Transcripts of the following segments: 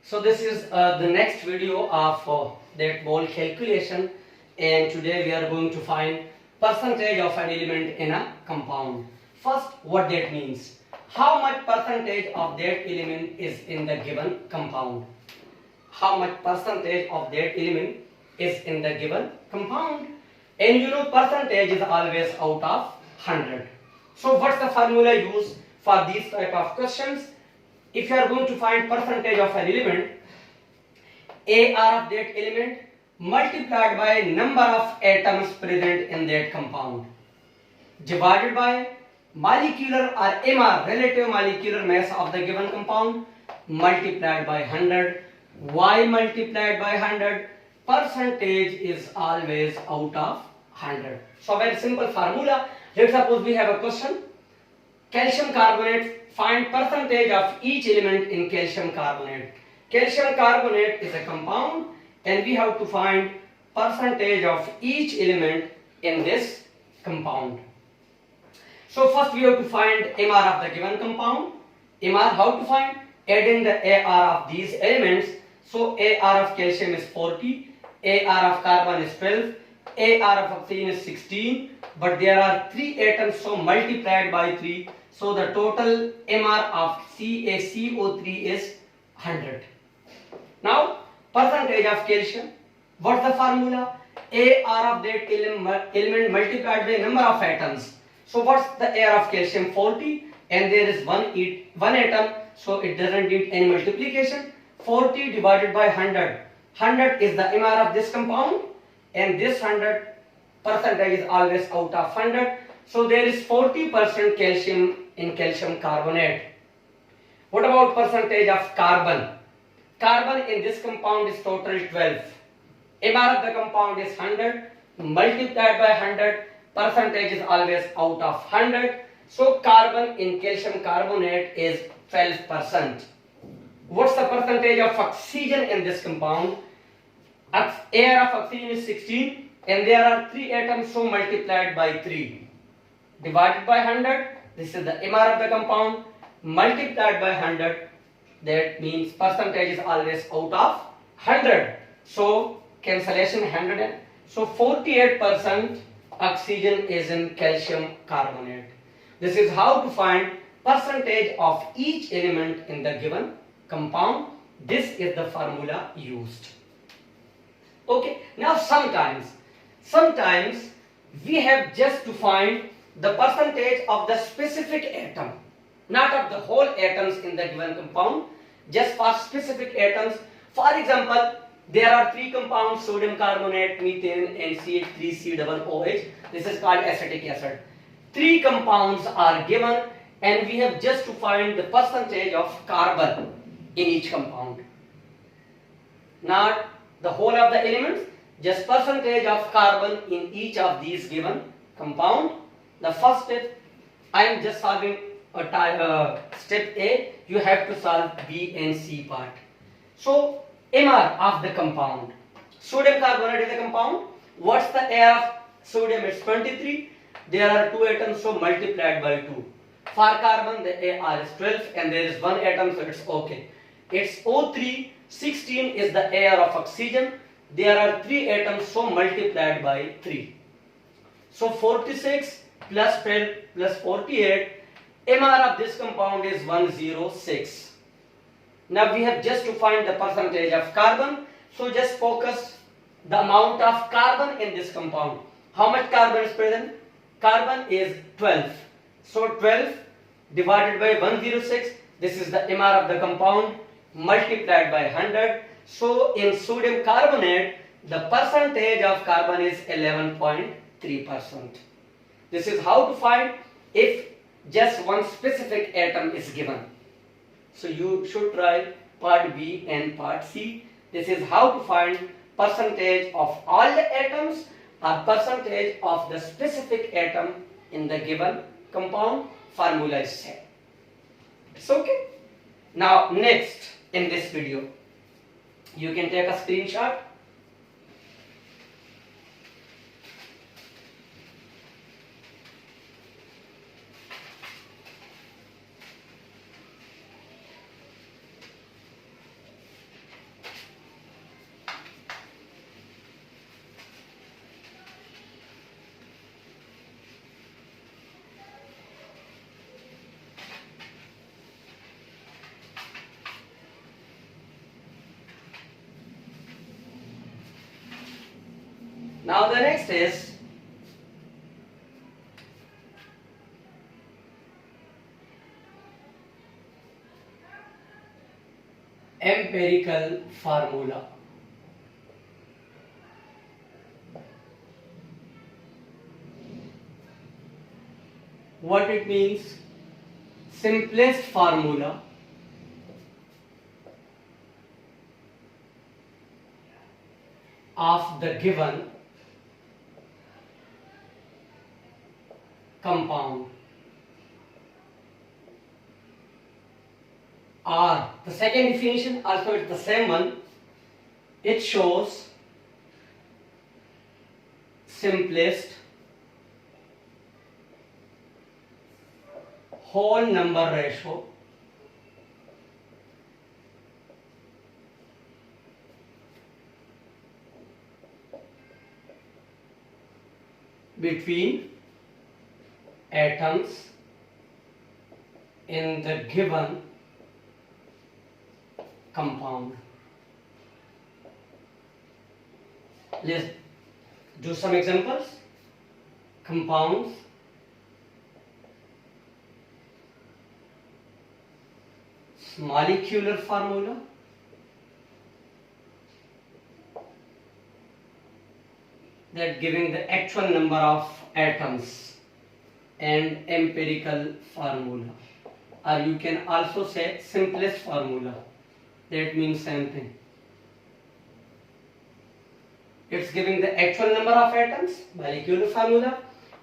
So this is the next video of that mole calculation, and today we are going to find percentage of an element in a compound. First, what that means. How much percentage of that element is in the given compound? How much percentage of that element is in the given compound? And you know percentage is always out of 100. So what's the formula used for these type of questions? If you are going to find percentage of an element, AR of that element multiplied by number of atoms present in that compound divided by molecular or MR, relative molecular mass of the given compound, multiplied by 100. Why multiplied by 100? Percentage is always out of 100. So very simple formula. Let's suppose we have a question. Calcium carbonate, find percentage of each element in calcium carbonate. Calcium carbonate is a compound and we have to find percentage of each element in this compound. So first we have to find MR of the given compound. MR how to find? Adding the AR of these elements. So AR of calcium is 40, AR of carbon is 12, AR of oxygen is 16, but there are 3 atoms, so multiplied by 3. So the total MR of CaCO3 is 100. Now percentage of calcium. What's the formula? AR of that element multiplied by number of atoms. So what's the AR of calcium? 40, and there is one atom, so it doesn't need any multiplication. 40 divided by 100. 100 is the MR of this compound, and this 100 percentage is always out of 100. So there is 40% calcium in calcium carbonate. What about percentage of carbon? Carbon in this compound is total 12. MR of the compound is 100 multiplied by 100. Percentage is always out of 100. So carbon in calcium carbonate is 12%. What's the percentage of oxygen in this compound? Air of oxygen is 16 and there are 3 atoms, so multiplied by 3 divided by 100. This is the MR of the compound multiplied by 100. That means percentage is always out of 100. So cancellation 100. So 48% oxygen is in calcium carbonate. This is how to find percentage of each element in the given compound. This is the formula used. Okay, now sometimes we have just to find the percentage of the specific atom, not of the whole atoms in the given compound, just for specific atoms. For example, there are 3 compounds: sodium carbonate, methane, and CH3COOH. This is called acetic acid. 3 compounds are given and we have just to find the percentage of carbon in each compound. Not the whole of the elements, just percentage of carbon in each of these given compound. The first step, I am just solving step A. You have to solve B and C part. So MR of the compound. Sodium carbonate is a compound. What's the AR of sodium? It's 23. There are 2 atoms, so multiplied by 2. For carbon, the AR is 12 and there is 1 atom, so it's okay. It's O3. 16 is the AR of oxygen. There are 3 atoms, so multiplied by 3. So 46 plus 12 plus 48. MR of this compound is 106. Now we have just to find the percentage of carbon. So just focus the amount of carbon in this compound. How much carbon is present? Carbon is 12. So 12 divided by 106. This is the MR of the compound multiplied by 100. So in sodium carbonate, the percentage of carbon is 11.3%. This is how to find if just one specific atom is given. So you should try part B and part C. This is how to find percentage of all the atoms or percentage of the specific atom in the given compound. Formula is same. It's okay. Now next in this video, you can take a screenshot. Now the next is empirical formula. What it means? Simplest formula of the given compound, or the second definition also it's the same one. It shows simplest whole number ratio between atoms in the given compound. Let's do some examples. Compounds, molecular formula, that giving the actual number of atoms, and empirical formula, or you can also say simplest formula, that means same thing. It's giving the actual number of atoms, molecular formula,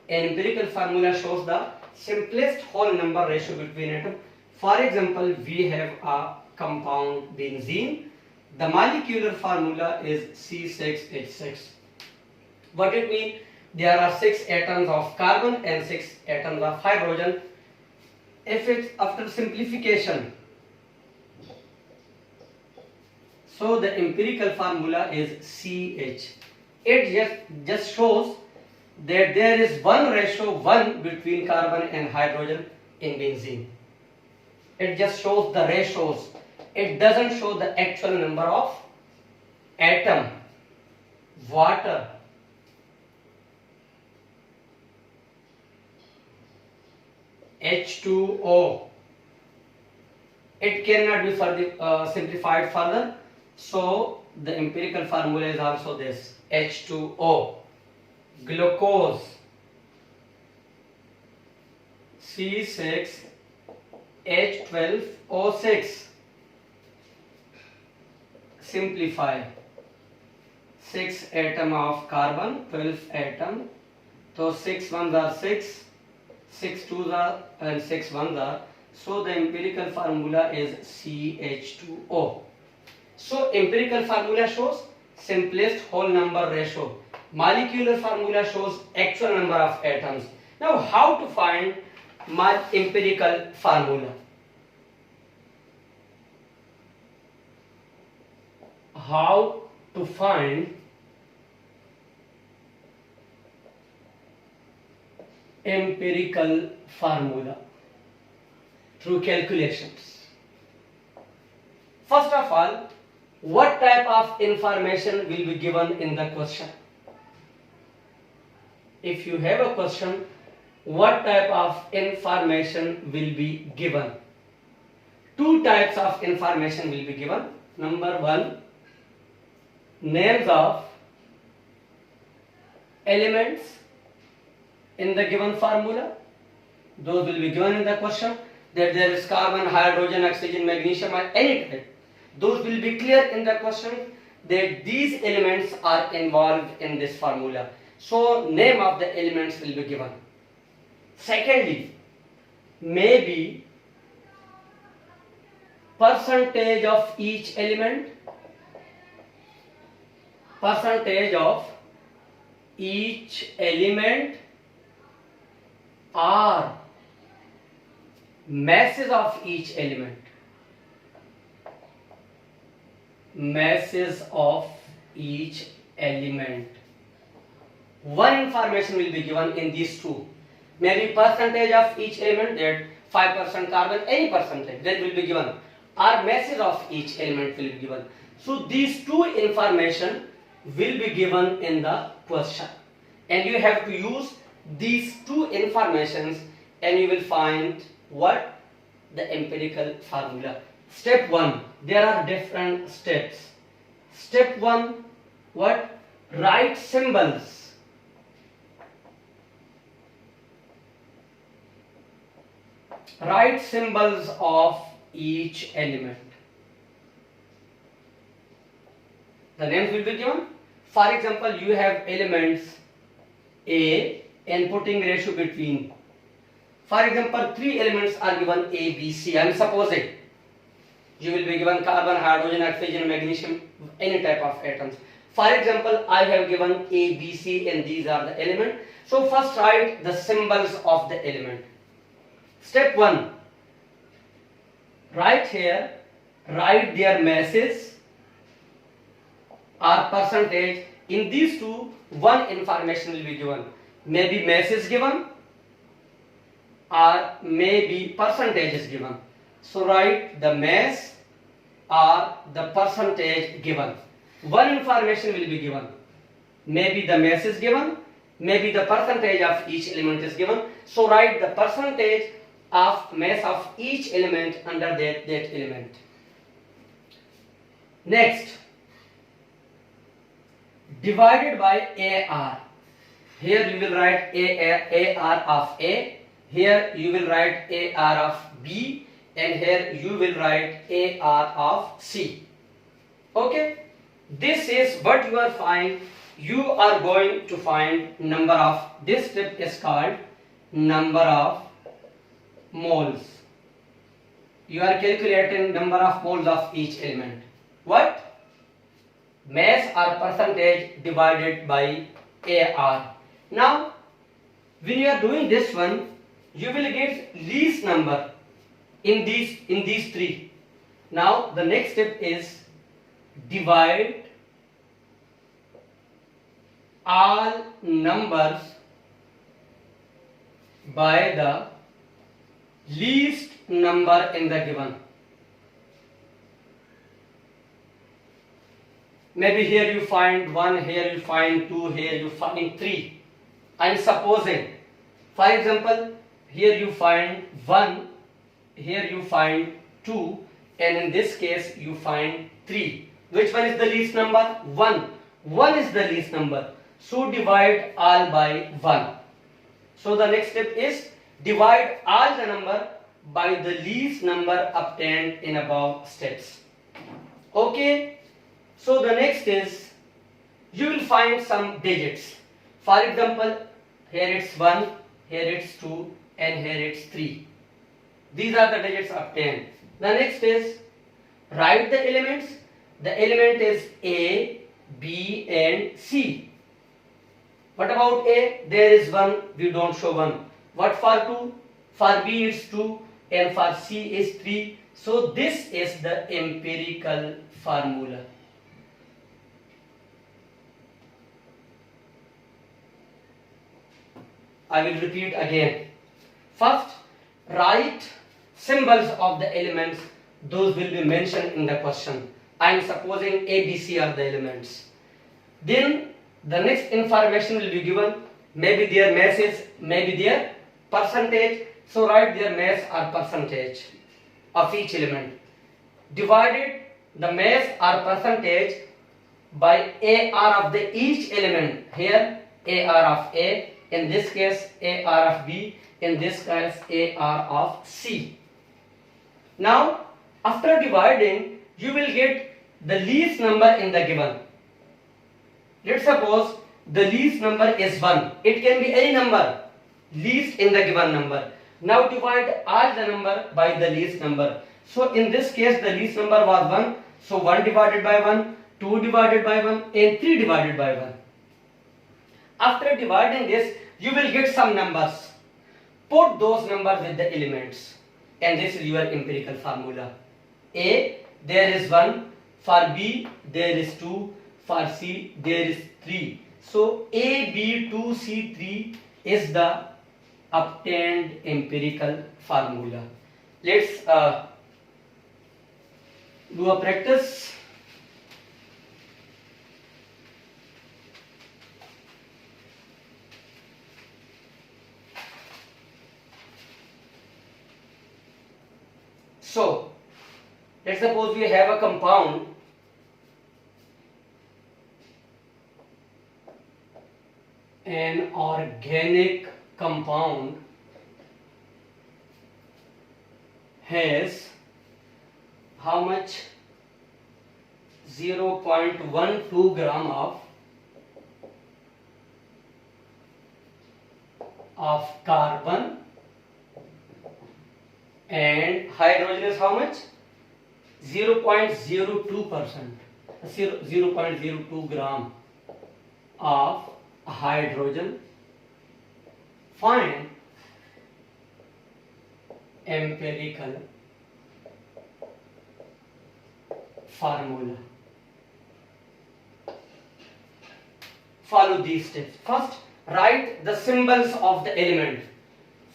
and empirical formula shows the simplest whole number ratio between atoms. For example, we have a compound benzene. The molecular formula is C6H6. What it means? There are 6 atoms of carbon and 6 atoms of hydrogen. If it's after simplification, so the empirical formula is CH. It just shows that there is one ratio 1 between carbon and hydrogen in benzene. It just shows the ratios. It doesn't show the actual number of atom. Water, H2O. It cannot be further simplified further. So the empirical formula is also this, H2O. Glucose, C6H12O6. Simplify. 6 atom of carbon, 12 atom. So 6 ones are 6, 6 twos are, and 6 ones are. So the empirical formula is CH2O. So empirical formula shows simplest whole number ratio. Molecular formula shows actual number of atoms. Now how to find my empirical formula? How to find empirical formula? Through calculations. First of all, what type of information will be given in the question? If you have a question, what type of information will be given? 2 types of information will be given. Number 1, names of elements in the given formula. Those will be given in the question, that there is carbon, hydrogen, oxygen, magnesium, or any type. Those will be clear in the question that these elements are involved in this formula. So name of the elements will be given. Secondly, maybe percentage of each element, percentage of each element, or masses of each element. Masses of each element. One information will be given in these 2. Maybe percentage of each element, that 5% carbon, any percentage that will be given, or masses of each element will be given. So these 2 information will be given in the question, and you have to use these two informations and you will find what the empirical formula. Step 1, there are different steps. Step 1, what? Write symbols. Write symbols of each element. The names will be given. For example, you have elements A and putting ratio between. For example, 3 elements are given A, B, C. I am supposing you will be given carbon, hydrogen, oxygen, magnesium, any type of atoms. For example, I have given A, B, C, and these are the elements. So first write the symbols of the element. Step 1, right here, write their masses or percentage. In these two, one information will be given. Maybe mass is given or maybe percentage is given. So write the mass or the percentage given. One information will be given. Maybe the mass is given, maybe the percentage of each element is given. So write the percentage of mass of each element under that element. Next, divided by AR. Here you will write AR of A. Here you will write AR of B, and here you will write AR of C. Okay, this is what you are find. You are going to find number of, this step is called number of moles. You are calculating number of moles of each element. What? Mass or percentage divided by AR. Now, when you are doing this one, you will get least number in these three. Now, the next step is divide all numbers by the least number in the given. Maybe here you find 1, here you find 2, here you find 3. I am supposing, for example, here you find 1, here you find 2, and in this case you find 3. Which one is the least number? 1. 1 is the least number. So divide all by 1. So the next step is divide all the number by the least number obtained in above steps. Okay. So the next is, you will find some digits. For example, here it's 1, here it's 2, and here it's 3. These are the digits obtained. The next is, write the elements. The element is A, B, and C. What about A? There is 1, we don't show 1. What for 2? For B it's 2, and for C is 3. So this is the empirical formula. I will repeat again. First, write symbols of the elements. Those will be mentioned in the question. I am supposing A, B, C are the elements. Then the next information will be given. Maybe their masses, maybe their percentage. So write their mass or percentage of each element. Divided the mass or percentage by AR of the each element. Here AR of A. In this case, AR of B. In this case, AR of C. Now, after dividing, you will get the least number in the given. Let's suppose the least number is 1. It can be any number, least in the given number. Now divide all the number by the least number. So in this case, the least number was 1. So 1 divided by 1, 2 divided by 1, and 3 divided by 1. After dividing this, you will get some numbers. Put those numbers with the elements, and this is your empirical formula. A, there is 1. For B, there is 2. For C, there is 3. So A, B, 2, C, 3 is the obtained empirical formula. Let's do a practice. Let's suppose we have a compound an organic compound has how much? 0.12 gram of carbon, and hydrogen is how much? 0.02%, 0.02 gram of hydrogen. Find empirical formula. Follow these steps. First, write the symbols of the element.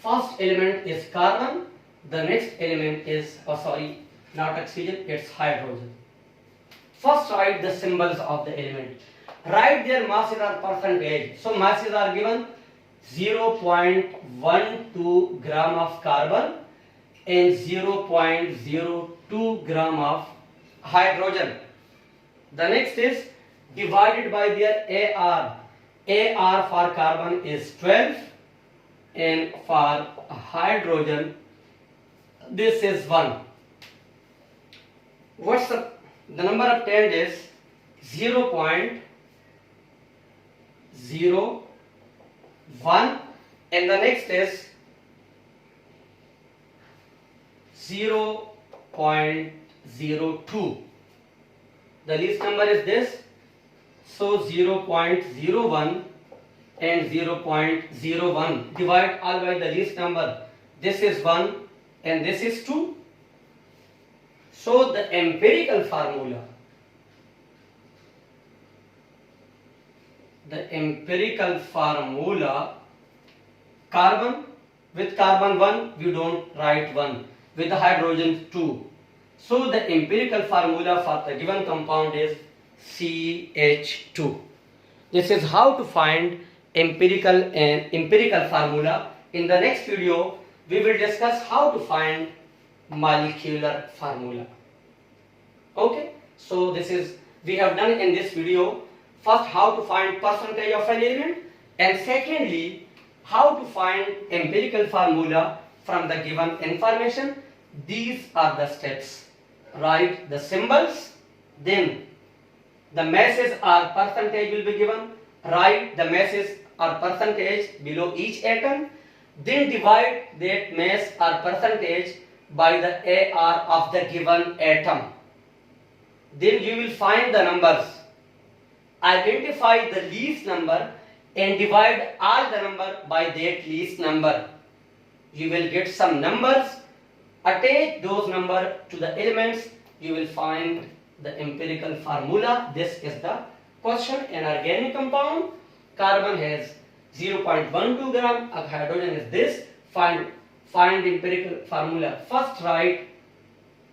First element is carbon. The next element is, not oxygen, it's hydrogen. First, write the symbols of the element. Write their masses or percentage. So, masses are given 0.12 gram of carbon and 0.02 gram of hydrogen. The next is divided by their AR. AR for carbon is 12 and for hydrogen this is 1. What's the number of 10 is 0.01 and the next is 0.02. The least number is this, so 0.01 and 0.01. Divide all by the least number. This is 1 and this is 2. So the empirical formula, carbon, with carbon 1 we don't write 1, with the hydrogen 2. So the empirical formula for the given compound is CH2. This is how to find empirical formula. In the next video we will discuss how to find molecular formula. Okay, so this is we have done in this video. First, how to find percentage of an element, and secondly, how to find empirical formula from the given information. These are the steps. Write the symbols, then the masses or percentage will be given. Write the masses or percentage below each atom, then divide that mass or percentage by the AR of the given atom. Then you will find the numbers. Identify the least number and divide all the number by that least number. You will get some numbers. Attach those numbers to the elements. You will find the empirical formula. This is the question. An organic compound, carbon has 0.12 gram of hydrogen is this. Find empirical formula. First, write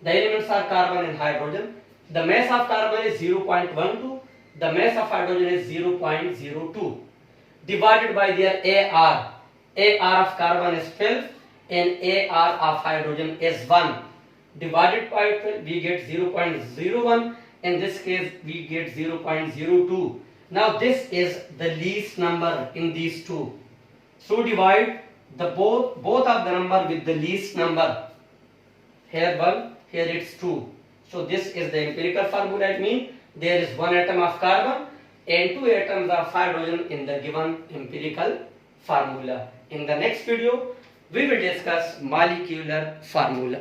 the elements are carbon and hydrogen. The mass of carbon is 0.12. The mass of hydrogen is 0.02. Divided by their AR. AR of carbon is 12 and AR of hydrogen is 1. Divided by 12 we get 0.01. In this case we get 0.02. Now this is the least number in these two. So divide the both of the number with the least number. Here 1, here it's 2. So this is the empirical formula. It means there is 1 atom of carbon and 2 atoms of hydrogen in the given empirical formula. In the next video we will discuss molecular formula.